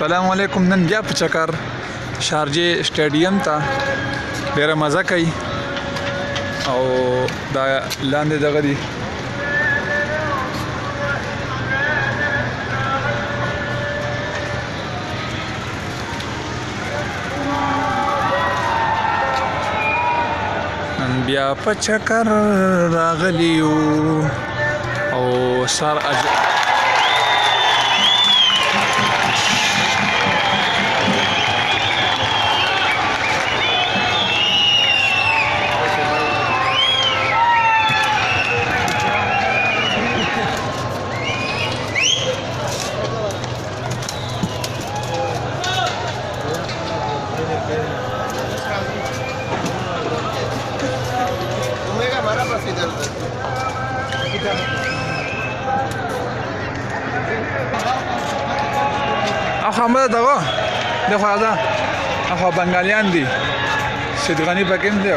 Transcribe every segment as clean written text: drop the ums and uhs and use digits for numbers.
السلام علیکم. نن بیا په چکر شارجه سټیډیم ته ډیره مزه کوي او دا لاندې دغه دی نن بیا په چکر راغلیو او سر اخو همه دغه دغه دا اخو بنگالیان دي صدغنی پکې دی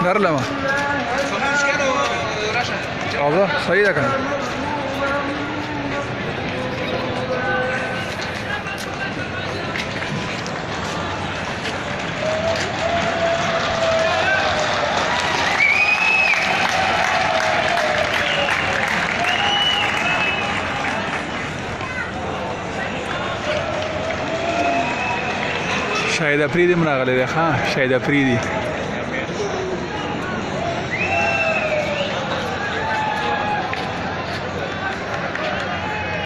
درلما اوه صحیح ده کنه شاید افریدی مناغله ده ها شاید افریدی